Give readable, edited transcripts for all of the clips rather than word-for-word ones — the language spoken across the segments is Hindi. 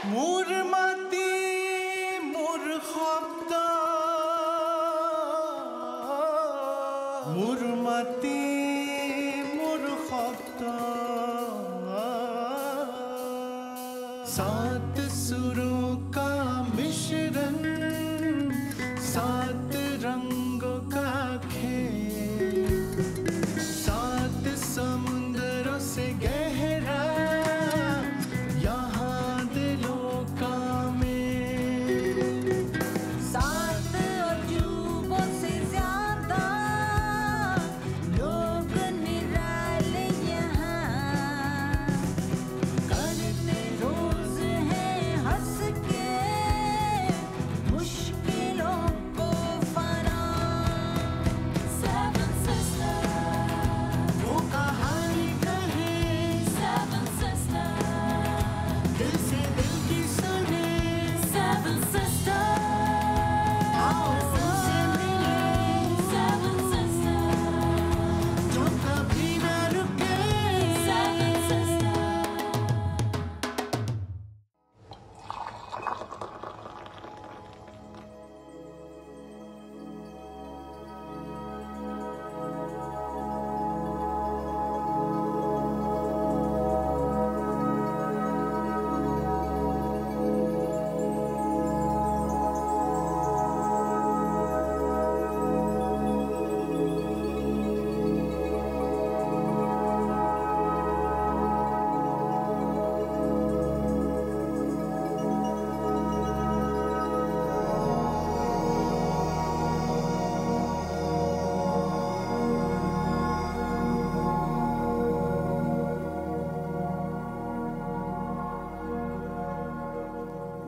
Murmati murkhabda, murmati murkhabda, सात सुरों का मिश्रण, सात रंगों का खेल, सात समुंदरों से गहरा यहाँ दिलों का मेल, सात अजूबों से ज्यादा लोग निराले यहाँ करते रोज हैं हंस के मुश्किलों को फना। Seven sisters, वो कहानी कहे seven sisters, दिल से दिल की सुने, seven sisters, आओ उनसे मिले, seven sisters, जो कभी ना रुके। seven sisters.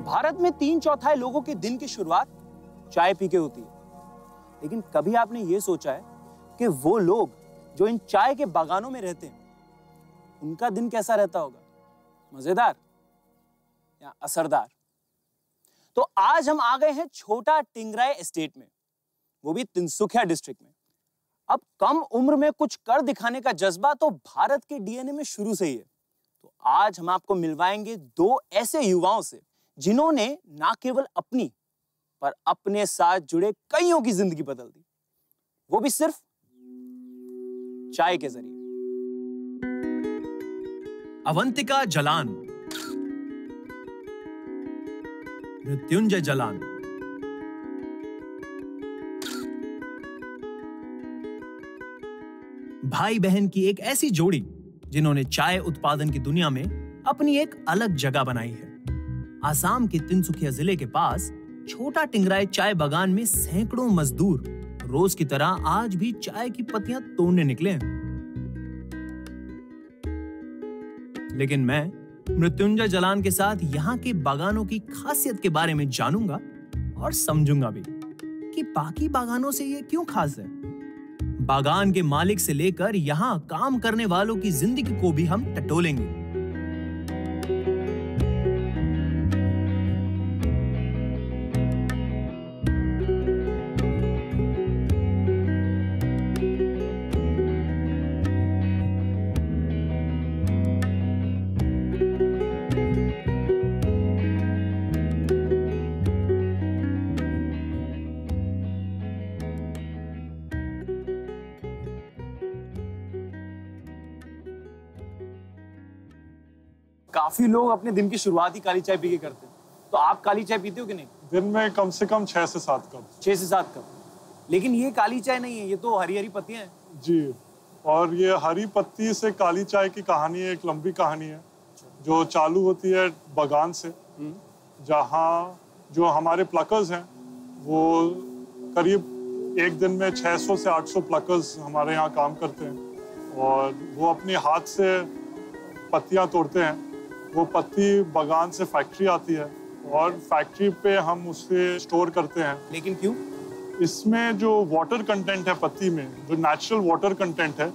भारत में 3/4 लोगों के दिन की शुरुआत चाय पी के होती है, लेकिन कभी आपने ये सोचा है कि वो लोग जो इन चाय के बागानों में रहते हैं, उनका दिन कैसा रहता होगा? मजेदार या असरदार? तो आज हम आ गए हैं छोटा टिंगराय एस्टेट में, वो भी तिनसुकिया डिस्ट्रिक्ट में। अब कम उम्र में कुछ कर दिखाने का जज्बा तो भारत के डीएनए में शुरू से ही है। तो आज हम आपको मिलवाएंगे दो ऐसे युवाओं से जिन्होंने ना केवल अपनी पर अपने साथ जुड़े कईयों की जिंदगी बदल दी, वो भी सिर्फ चाय के जरिए। अवंतिका जलान, मृत्युंजय जलान, भाई बहन की एक ऐसी जोड़ी जिन्होंने चाय उत्पादन की दुनिया में अपनी एक अलग जगह बनाई है। आसाम के तिनसुकिया जिले के पास छोटा टिंगराय चाय बागान में सैकड़ों मजदूर रोज की तरह आज भी चाय की पत्तियां तोड़ने निकले हैं। लेकिन मैं मृत्युंजय जलान के साथ यहाँ के बागानों की खासियत के बारे में जानूंगा और समझूंगा भी कि बाकी बागानों से ये क्यों खास है। बागान के मालिक से लेकर यहाँ काम करने वालों की जिंदगी को भी हम टटोलेंगे। काफी लोग अपने दिन की शुरुआत ही काली चाय पी के करते हैं, तो आप काली चाय पीते हो कि नहीं? दिन में कम से कम 6 से 7 कप। 6 से 7 कप। लेकिन ये काली चाय नहीं है, ये तो हरी हरी पत्तियां हैं। जी, और ये हरी पत्ती से काली चाय की कहानी एक लंबी कहानी है जो चालू होती है बागान से, जहाँ जो हमारे प्लकर्स हैं वो करीब एक दिन में 600 से 800 प्लकर्स हमारे यहाँ काम करते हैं और वो अपने हाथ से पत्तियाँ तोड़ते हैं। वो पत्ती बागान से फैक्ट्री आती है और फैक्ट्री पे हम उसे स्टोर करते हैं। लेकिन क्यों? इसमें जो वाटर कंटेंट है पत्ती में, जो नेचुरल वाटर कंटेंट है,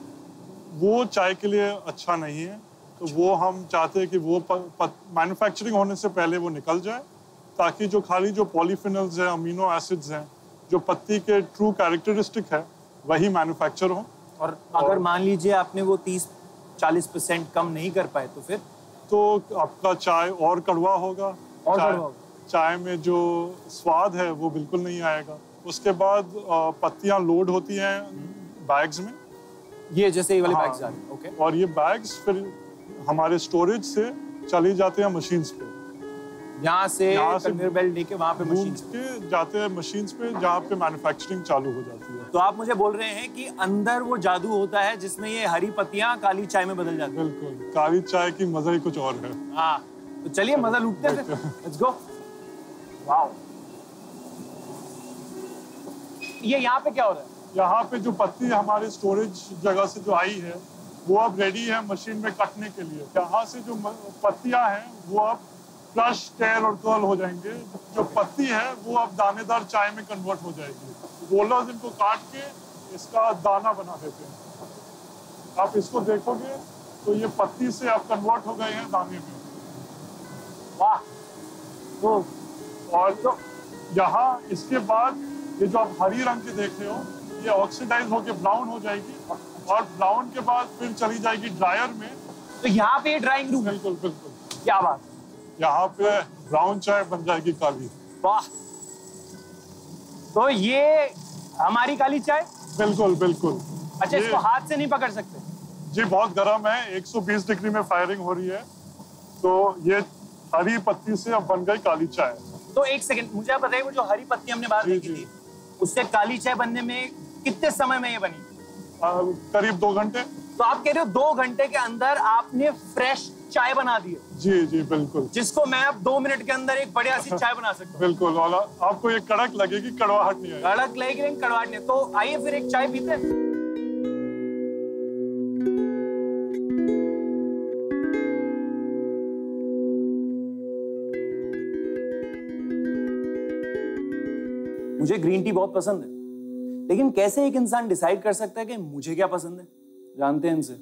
वो चाय के लिए अच्छा नहीं है। तो वो हम चाहते हैं कि वो मैन्युफैक्चरिंग होने से पहले वो निकल जाए, ताकि जो खाली जो पॉलीफिनल्स हैं, अमीनो एसिड्स हैं, जो पत्ती के ट्रू कैरेक्टरिस्टिक है, वही मैन्युफैक्चर हो। और अगर मान लीजिए आपने वो 30-40% कम नहीं कर पाए तो फिर? तो आपका चाय और कड़वा होगा और चाय कड़वा होगा। चाय में जो स्वाद है वो बिल्कुल नहीं आएगा। उसके बाद पत्तियां लोड होती हैं बैग्स में। ये जैसे ये वाले हाँ, बैग्स आ रहे हैं, ओके। और ये बैग्स फिर हमारे स्टोरेज से चली जाते हैं मशीन्स पे। यहाँ से कन्वेयर बेल्ट लेके वहाँ पे मशीन घूम के जाते हैं मशीन्स पे, जहाँ पे मैन्युफैक्चरिंग चालू हो जाती है। तो आप मुझे बोल रहे हैं कि अंदर वो जादू होता है जिसमें ये हरी पत्तियां काली चाय में बदल जाती हैं। बिल्कुल, काली चाय की मजा ही कुछ और है। हाँ, तो चलिए मजा लूटते हैं फिर। Let's go. वाओ, ये यहाँ पे क्या हो रहा है? यहाँ पे जो पत्ती हमारे स्टोरेज जगह से जो आई है वो अब रेडी है मशीन में कटने के लिए। यहाँ से जो पत्तियां हैं वो अब क्रश, टेल और कर्ल हो जाएंगे। जो पत्ती है वो अब दानेदार चाय में कन्वर्ट हो जाएगी। रोलर्स इनको काट के इसका दाना बना देते हैं। आप इसको देखोगे तो ये पत्ती से अब कन्वर्ट हो गए हैं दाने में। वाह, तो और तो यहाँ इसके बाद ये जो आप हरी रंग के देख रहे हो ये ऑक्सीडाइज होके ब्राउन हो जाएगी और ब्राउन के बाद फिर चली जाएगी ड्रायर में। तो यहाँ पे ड्राइंग रूम है। बिल्कुल बिल्कुल, क्या बात, यहाँ पे ब्राउन चाय बन जाएगी काली। वाह। तो ये हमारी काली चाय। बिल्कुल बिल्कुल। अच्छा, ये- इसको हाथ से नहीं पकड़ सकते? जी बहुत गर्म है, 120 डिग्री में फायरिंग हो रही है। तो ये हरी पत्ती से अब बन गई काली चाय। तो एक सेकंड, मुझे आप बताइए, वो जो हरी पत्ती हमने बाहर जी, देखी जी। थी, उससे काली चाय बनने में कितने समय में ये बनी? करीब 2 घंटे। तो आप कह रहे हो 2 घंटे के अंदर आपने फ्रेश चाय बना दी है, जी जी बिल्कुल जिसको मैं अब 2 मिनट के अंदर एक बढ़िया सी चाय बना सकता हूँ। बिल्कुल। और आपको ये कड़क लगेगी, कड़वाहट नहीं आएगी। कड़क लगेगी लेकिन कड़वाहट नहीं। तो आइए फिर एक चाय पीते हैं। मुझे ग्रीन टी बहुत पसंद है, लेकिन कैसे एक इंसान डिसाइड कर सकता है कि मुझे क्या पसंद है? जानते हैं इनसे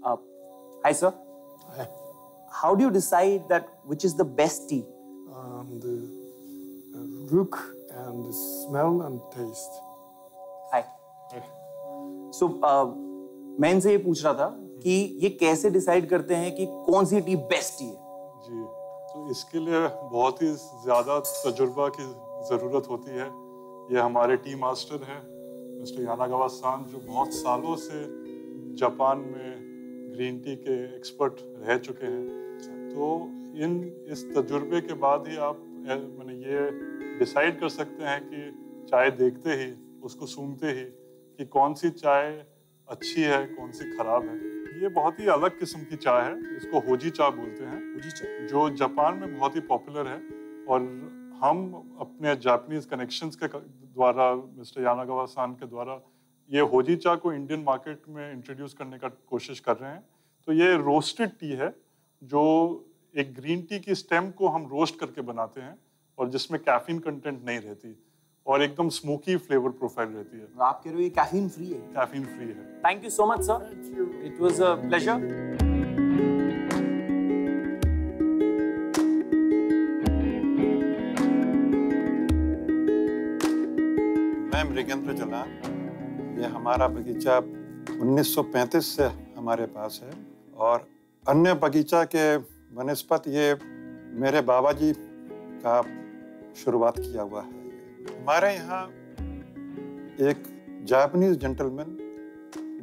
आप। Hi sir, how do you decide that which is the best T? The look and the smell and taste. हाय। सो मैं इनसे ये पूछ रहा था कि ये कैसे डिसाइड करते हैं कि कौन सी टी बेस्ट टी है? जी, तो इसके लिए बहुत ही ज़्यादा तजुर्बा की ज़रूरत होती है। ये हमारे टी मास्टर हैं मिस्टर यानागावा-सान, जो बहुत सालों से जापान में ग्रीन टी के एक्सपर्ट रह चुके हैं। तो इस तजुर्बे के बाद ही आप मैंने ये डिसाइड कर सकते हैं कि चाय देखते ही, उसको सूंघते ही, कि कौन सी चाय अच्छी है, कौन सी खराब है। ये बहुत ही अलग किस्म की चाय है, इसको होजी चाय बोलते हैं, होजी चाय, जो जापान में बहुत ही पॉपुलर है। और हम अपने जापानीज कनेक्शंस के द्वारा, मिस्टर यानागावा-सान के द्वारा, ये होजी चाय को इंडियन मार्केट में इंट्रोड्यूस करने का कोशिश कर रहे हैं। तो ये रोस्टेड टी है, जो एक ग्रीन टी की स्टेम को हम रोस्ट करके बनाते हैं और जिसमें कैफीन कंटेंट नहीं रहती और एकदम स्मोकी फ्लेवर प्रोफाइल रहती है। आप कह रहे हो ये कैफीन फ्री है? कैफीन फ्री है। Thank you so much sir, it was a pleasure. मैं मृगेंद्र जलान। ये हमारा बगीचा 1935 से हमारे पास है और अन्य बगीचा के बनस्पत ये मेरे बाबा जी का शुरुआत किया हुआ है। हमारे यहाँ एक जापानीज जेंटलमैन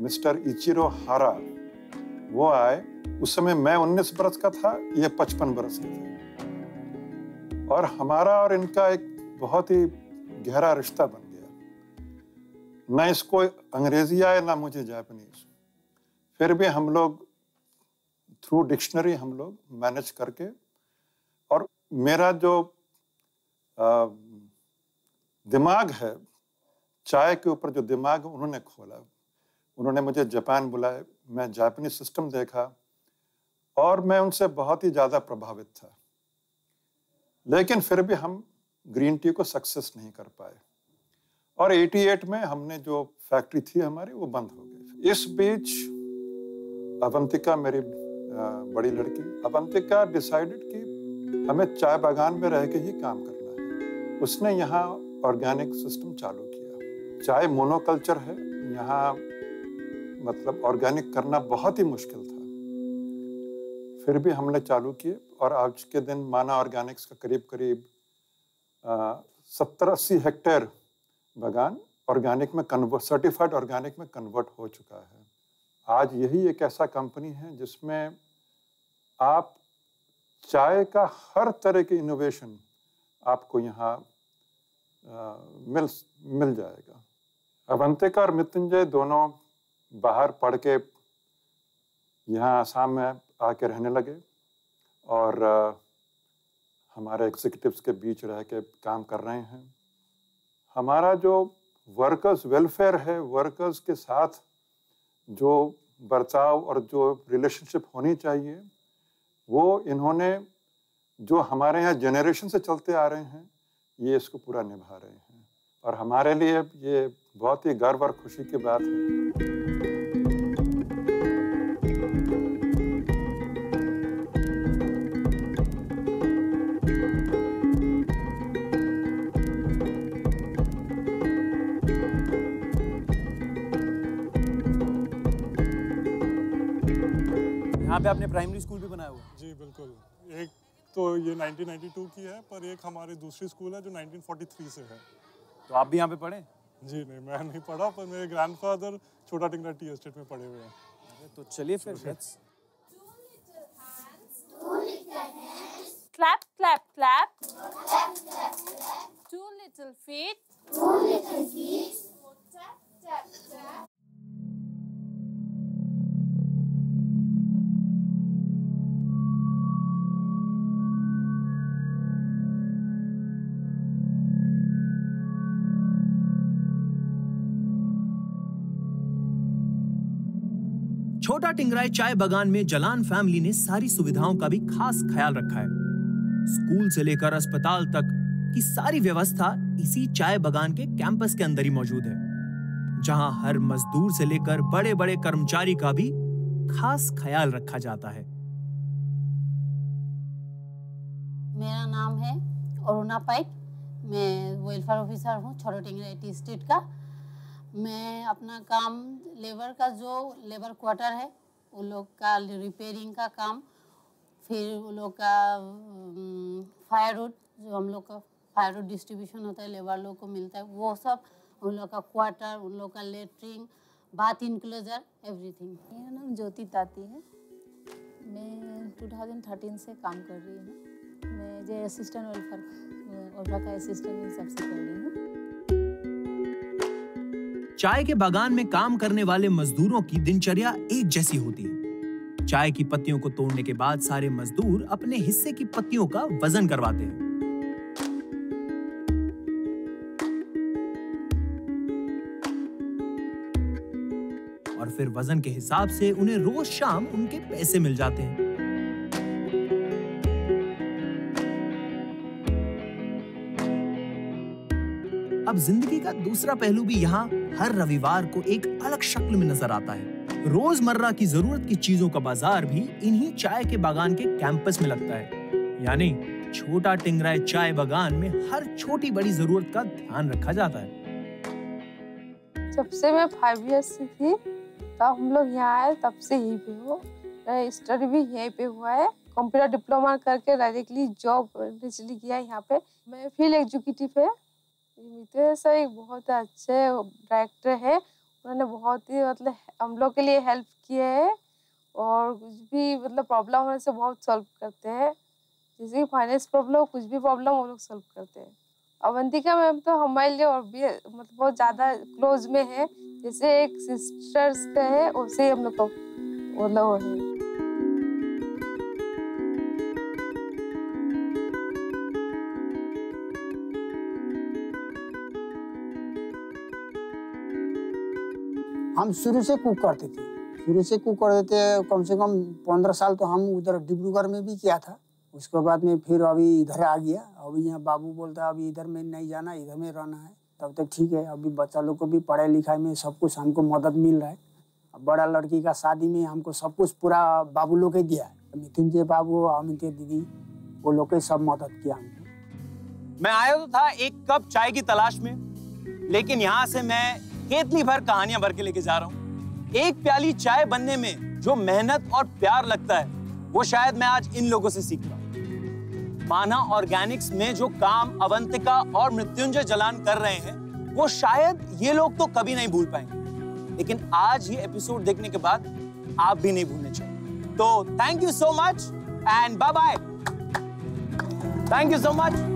मिस्टर इचिरो हारा, वो आए। उस समय मैं 19 बरस का था, ये 55 बरस के थे और हमारा और इनका एक बहुत ही गहरा रिश्ता बन गया। ना इसको अंग्रेजी आए ना मुझे जापानीज, फिर भी हम लोग थ्रू डिक्शनरी हम लोग मैनेज करके, और मेरा जो दिमाग है चाय के ऊपर, जो दिमाग उन्होंने खोला, उन्होंने मुझे जापान बुलाया, मैं जापानीज सिस्टम देखा और मैं उनसे बहुत ही ज़्यादा प्रभावित था। लेकिन फिर भी हम ग्रीन टी को सक्सेस नहीं कर पाए और 88 में हमने जो फैक्ट्री थी हमारी वो बंद हो गई। इस बीच अवंतिका, मेरी बड़ी लड़की अवंतिका, डिसाइडेड कि हमें चाय बागान में रह के ही काम करना है। उसने यहाँ ऑर्गेनिक सिस्टम चालू किया। चाय मोनोकल्चर है यहाँ, मतलब ऑर्गेनिक करना बहुत ही मुश्किल था। फिर भी हमने चालू किए और आज के दिन माना ऑर्गेनिक्स का करीब 70-80 हेक्टेयर बागान ऑर्गेनिक में सर्टिफाइड ऑर्गेनिक में कन्वर्ट हो चुका है। आज यही एक ऐसा कंपनी है जिसमें आप चाय का हर तरह की इनोवेशन आपको यहाँ मिल जाएगा। अवंतिका और मृत्युंजय दोनों बाहर पढ़ के यहाँ आसाम में आके रहने लगे और हमारे एग्जीक्यूटिव्स के बीच रह के काम कर रहे हैं। हमारा जो वर्कर्स वेलफेयर है, वर्कर्स के साथ जो बर्ताव और जो रिलेशनशिप होनी चाहिए, वो इन्होंने जो हमारे यहाँ जनरेशन से चलते आ रहे हैं, ये इसको पूरा निभा रहे हैं और हमारे लिए ये बहुत ही गर्व और खुशी की बात है। यहाँ पे आपने प्राइमरी स्कूल भी बनाया हुआ है? जी बिल्कुल। एक तो ये 1992 की है, पर एक हमारी दूसरी स्कूल है जो 1943 से है। तो आप भी यहाँ पे पढ़े? जी नहीं, मैं नहीं पढ़ा, पर मेरे ग्रैंडफादर छोटा टिंगरा टी एस्टेट में पढ़े हुए हैं। तो चलिए फिर let's Clap, clap, clap. 2 little feet. Tap, tap, tap. छोटा टिंगराई चाय बागान में जलान फैमिली ने सारी सुविधाओं का भी खास ख्याल रखा है। स्कूल से लेकर अस्पताल तक की सारी व्यवस्था इसी चाय बागान के कैंपस के अंदर ही मौजूद है, जहां हर मजदूर से लेकर बड़े बड़े कर्मचारी का भी खास ख्याल रखा जाता है। मेरा नाम है अरुणा पाइक। मैं वेलफेयर ऑफिसर हूँ छोटा टिंगराई टी स्टेट का। मैं अपना काम लेबर क्वार्टर है, उन लोग का रिपेयरिंग का काम, फिर उन लोग का फायरवुड, जो हम लोग का फायरवुड डिस्ट्रीब्यूशन होता है, लेबर लोग को मिलता है, वो सब, उन लोग का क्वार्टर, उन लोग का लेटरिंग, बाथ इनक्लोजर, एवरीथिंग। मेरा नाम ज्योति ताती है। मैं 2013 से काम कर रही हूँ। मैं जो असिस्टेंट वेलफेयर का असिस्टेंट इन सबसे कर रही हूँ। चाय के बागान में काम करने वाले मजदूरों की दिनचर्या एक जैसी होती है। चाय की पत्तियों को तोड़ने के बाद सारे मजदूर अपने हिस्से की पत्तियों का वजन करवाते हैं। और फिर वजन के हिसाब से उन्हें रोज शाम उनके पैसे मिल जाते हैं। अब जिंदगी का दूसरा पहलू भी यहाँ हर रविवार को एक अलग शक्ल में नजर आता है। रोजमर्रा की जरूरत की चीजों का बाजार भी इन्हीं चाय के बागान के कैंपस में लगता है। यानी छोटा टिंगराई चाय बागान में हर छोटी बड़ी जरूरत का ध्यान रखा जाता है। जब से मैं 5 इयर्स से थी तब हम लोग यहाँ आए, तब से यहीं पे हो। मेरा स्टडी भी यहीं पे हुआ है। कंप्यूटर डिप्लोमा करके डायरेक्टली जॉब चली गया यहाँ पे। मैं फील्ड एग्जीक्यूटिव है। मित्र सर एक बहुत अच्छे डायरेक्टर है। उन्होंने बहुत ही मतलब हम लोग के लिए हेल्प किए है और कुछ भी मतलब प्रॉब्लम होने से बहुत सॉल्व करते हैं। जैसे कि फाइनेंस प्रॉब्लम, कुछ भी प्रॉब्लम वो लोग सॉल्व करते हैं। अवंतिका मैम तो हमारे लिए और भी मतलब बहुत ज़्यादा क्लोज में है। जैसे एक सिस्टर्स का है, वैसे हम लोग का मतलब है। हम शुरू से कुक करते थे। कम से कम 15 साल तो हम उधर डिब्रूगढ़ में भी किया था। उसके बाद में फिर अभी इधर आ गया। अभी यहाँ बाबू बोलता है अभी इधर में नहीं जाना, इधर में रहना है। तब तक ठीक है। अभी बच्चा लोग को भी पढ़ाई लिखाई में सब कुछ हमको मदद मिल रहा है। बड़ा लड़की का शादी में हमको सब कुछ पूरा बाबू लोग ही दिया है। मृत्युंजय बाबू, अमित दीदी, वो लोग सब मदद किया हमको। मैं आया तो था एक कप चाय की तलाश में, लेकिन यहाँ से मैं केतली भर कहानियां भर के लेके जा रहा हूँ। एक प्याली चाय बनने में जो मेहनत और प्यार लगता है, वो शायद मैं आज इन लोगों से सीख रहा हूं। माना ऑर्गेनिक्स में जो काम अवंतिका और मृत्युंजय जलान कर रहे हैं, वो शायद ये लोग तो कभी नहीं भूल पाएंगे, लेकिन आज ये एपिसोड देखने के बाद आप भी नहीं भूलने चाहिए। तो thank you so much and bye bye. Thank you so much.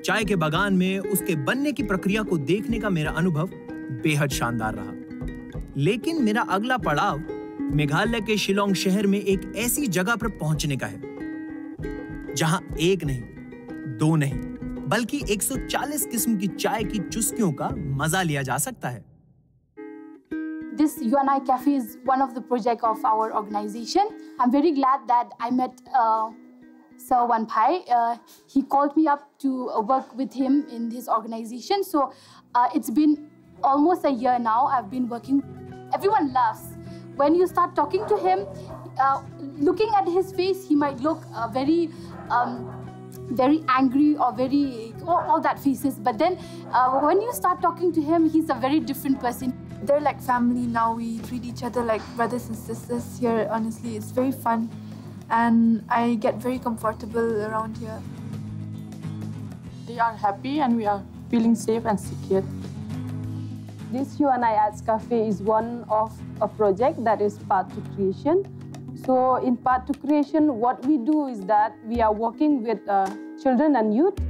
चाय के बागान में उसके बनने की प्रक्रिया को देखने का मेरा अनुभव बेहद शानदार रहा। लेकिन मेरा अगला पड़ाव मेघालय के शिलोंग शहर में एक ऐसी जगह पर पहुंचने का है जहां एक नहीं, दो नहीं, बल्कि 140 किस्म की चाय की चुस्कियों का मजा लिया जा सकता है। This UNI Cafe is one of the projects of our organization. I'm very glad that I met Sir Wanpai. He called me up to work with him in his organization. So it's been almost a year now. I've been working. Everyone laughs. When you start talking to him, looking at his face, he might look very angry or all that faces. But then when you start talking to him, he's a very different person. They're like family now. We treat each other like brothers and sisters here. Honestly, it's very fun. And I get very comfortable around here. They are happy and we are feeling safe and secure. This UNI Arts Cafe is one of a project that is Path to Creation. So in Path to Creation, what we do is that we are working with children and youth.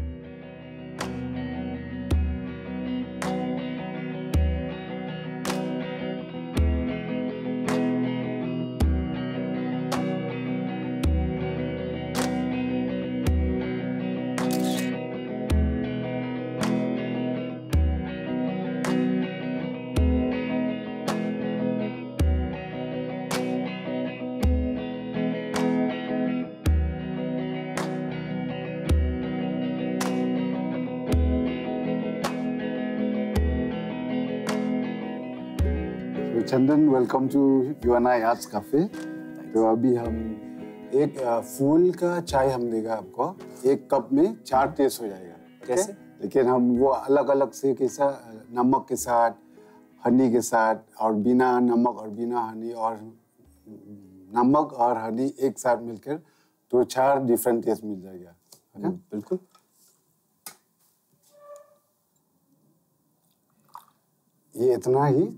Chandan, welcome to UNI arts cafe. तो अभी हम एक फूल का चाय हम देगा आपको, एक कप में 4 टेस्ट हो जाएगा। कैसे? लेकिन हम वो अलग अलग से कैसा, नमक के साथ, हनी के साथ, और बिना नमक और बिना हनी, और नमक और हनी एक साथ मिलकर तो 4 डिफरेंट टेस्ट मिल जाएगा, है ना? बिल्कुल। ये इतना ही,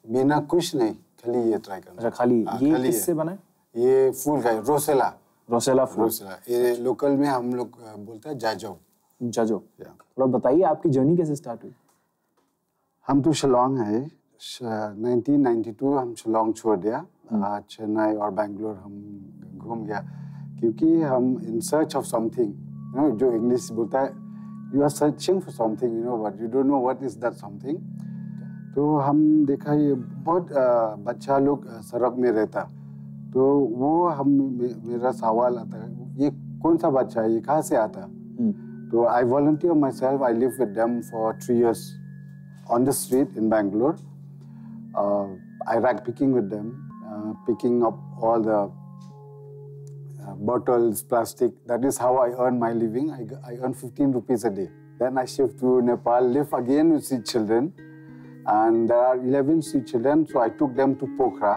बिना कुछ नहीं, खाली ये ट्राई करना। अच्छा, खाली ये किससे बना है? ये फूल का है, रोसेला। रोसेला फूल। रोसेला, ये लोकल में हम लोग बोलते हैं जाजो। जाजो। थोड़ा बताइए आपकी जर्नी कैसे स्टार्ट हुई? हम तो शिलोंग है, 1992 हम शिलोंग छोड़ दिया, चेन्नई और बेंगलोर हम घूम गया, क्योंकि हम इन सर्च ऑफ समथिंग, जो इंग्लिश बोलता है, you are searching for something, you know but you don't know what is that something. तो हम देखा ये बहुत बच्चा लोग सड़क में रहता, तो वो हम मेरा सवाल आता है, ये कौन सा बच्चा है, ये कहाँ से आता? तो I volunteer myself, I live with them for 3 years on the street in Bangalore. I like picking with them, picking up all the bottles, plastic. That is how I earn my living. I earn 15 rupees a day. Then I shift to Nepal, live again with street children. And there are 11 street children, so I took them to Pokhara.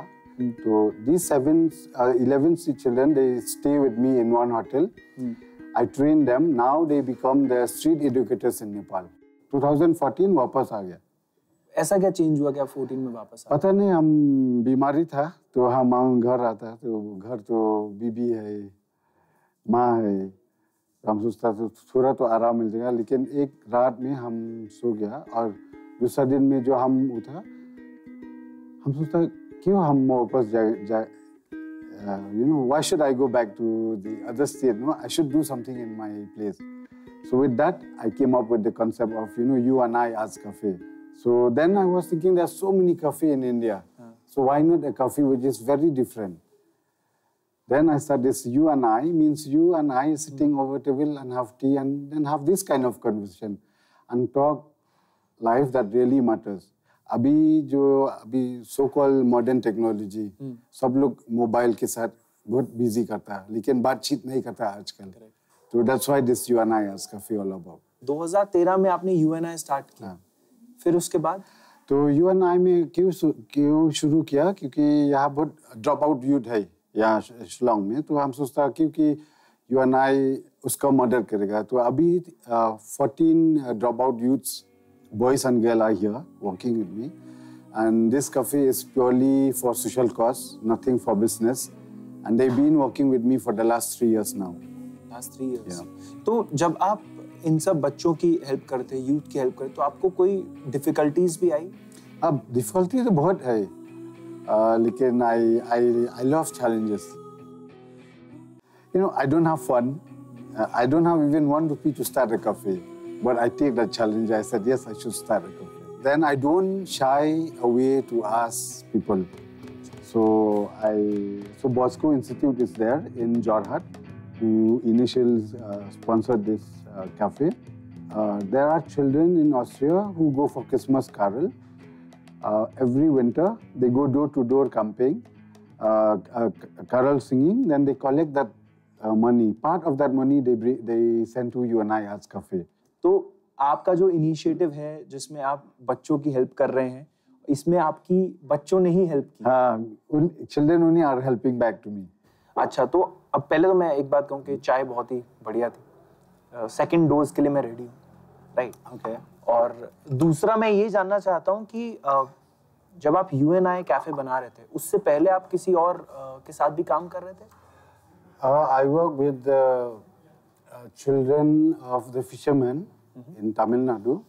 So these 11 street children, they stay with me in one hotel. I train them. Now they become the street educators in Nepal. 2014 वापस आ गया। ऐसा क्या चेंज हुआ कि आप 14 में वापस आ? पता नहीं, हम बीमारी था तो हम घर आता, तो घर तो बीबी है, माँ है, हम सोचता तो थोड़ा तो आराम मिल जाएगा, लेकिन एक रात में हम सो गया और दूसरा दिन में जो हम उठा, हम सोचता क्यों हम वापस जाए, you know, why should I go back to the other state? No, I should do something in my place. So with that, I came up with the concept of, you know, UNI Arts Cafe. So then I was thinking there's so many cafes in India. So why not a cafe which is very different? Then I started this UNI, means you and I sitting over table and have tea and then have this kind of conversation and talk life that really matters. अभी so called modern technology, सब लोग मोबाइल के साथ बहुत बिजी करता है, लेकिन बातचीत नहीं करता आजकल. तो that's why this UNI Arts Cafe all about. 2013 में आपने UNI स्टार्ट किया, फिर उसके बाद? तो UNI में क्यों शुरू किया, क्योंकि यहाँ बहुत ड्रॉप आउट यूथ है यहाँ शिलोंग में, तो हम सोचता क्योंकि UNI उसका मदद करेगा. तो अभी 14 drop out youths, boys and girls are here working with me, and this cafe is purely for social cause, nothing for business, and they've been working with me for the last 3 years now. Last 3 years. तो जब आप इन सब बच्चों की हेल्प करते, यूथ की हेल्प करते, तो आपको कोई डिफिकल्टीज भी आई? अब डिफिकल्टी तो बहुत है, लेकिन I love challenges. You know, I don't have fun. I don't have even 1 rupee to start a cafe, but I take that challenge. I said, yes, I should start a cafe. Then I don't shy away to ask people. So Bosco Institute is there in Jorhat, who initially sponsored this cafe. There are children in Austria who go for Christmas carol. Every winter, they go door-to-door camping, carol singing, then they collect that money. Part of that money they send to UNI Arts Cafe. तो आपका जो इनिशिएटिव है जिसमें आप बच्चों की हेल्प कर रहे हैं, इसमें आपकी बच्चों ने ही हेल्प की? हाँ, children only are helping back to me. अच्छा, तो अब पहले तो मैं एक बात कहूँ कि चाय बहुत ही बढ़िया थी. सेकंड डोज के लिए मैं रेडी हूँ, राइट? ओके. और दूसरा मैं ये जानना चाहता हूँ कि जब आप UNI कैफे बना रहे थे, उससे पहले आप किसी और के साथ भी काम कर रहे थे? I work with the children of the fishermen in Tamil Nadu,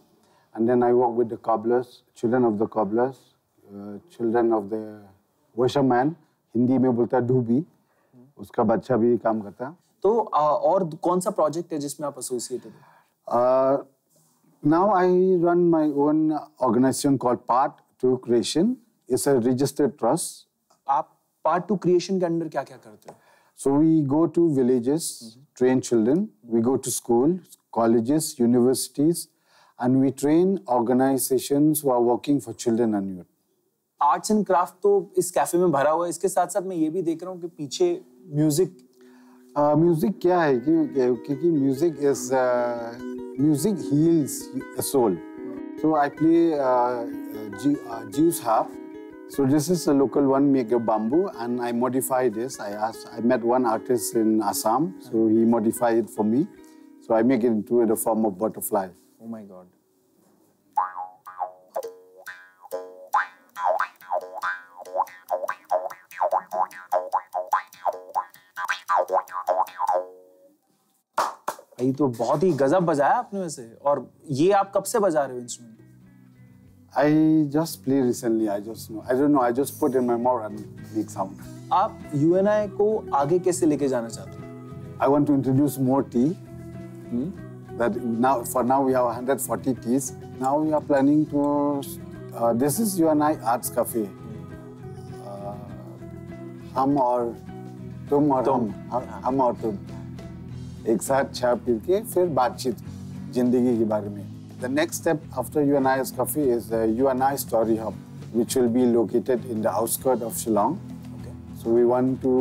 and then I work with the cobblers, children of the cobblers, children of the washerman, Hindi में बोलता है धोबी, उसका बच्चा भी काम करता है. तो और कौन सा प्रोजेक्ट है जिसमें आप एसोसिएटेड हैं? Now I run my own organization called Part to Creation. It's a registered trust. आप Part to Creation के अंदर क्या क्या करते हो? So we go to villages, train children. We go to schools, colleges, universities, and we train organizations who are working for children and youth. Arts and craft तो इस कैफे में भरा हुआ है, इसके साथ साथ मैं ये भी देख रहा हूँ कि पीछे म्यूजिक. म्यूजिक क्या है, क्योंकि music heels a soul. So I play Jews harp. So this is a local one made of bamboo, and I modify this. I met one artist in Assam, so he modified it for me. So I make it into the form of butterfly. Oh my God. ये तो बहुत ही गजब बजाया आपने वैसे. और ये आप कब से बजा रहे हो instrument? I just play recently. I don't know. I just put in my mouth and make sound. आप UNI को आगे कैसे लेके जाना चाहते हो? I want to introduce more tea. That for now we have 140 teas. Now we are planning to. This is UNI Arts Cafe. हम और तुम और हम और तुम एक साथ चाय पी के फिर बातचीत जिंदगी के बारे में. The next step after UNI Arts Cafe is the UNI Story Hub, which will be located in the outskirts of Shillong. Okay. So we want to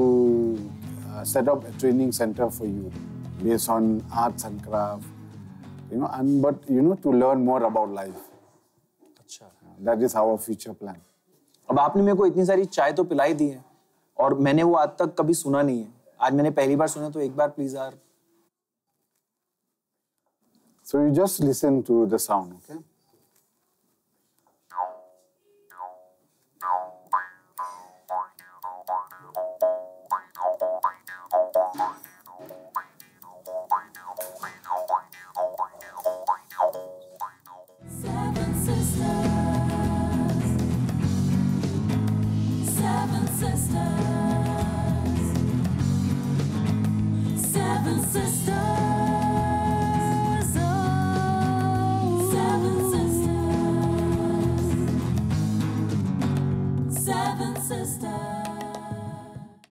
set up a training center for youth based on arts and craft, to learn more about life. अच्छा. That is our future plan. अब आपने मेरे को इतनी सारी चाय तो पिलाई दी है और मैंने वो आज तक कभी सुना नहीं है. आज मैंने पहली बार सुना, तो एक बार प्लीज यार. So you just listen to the sound, okay?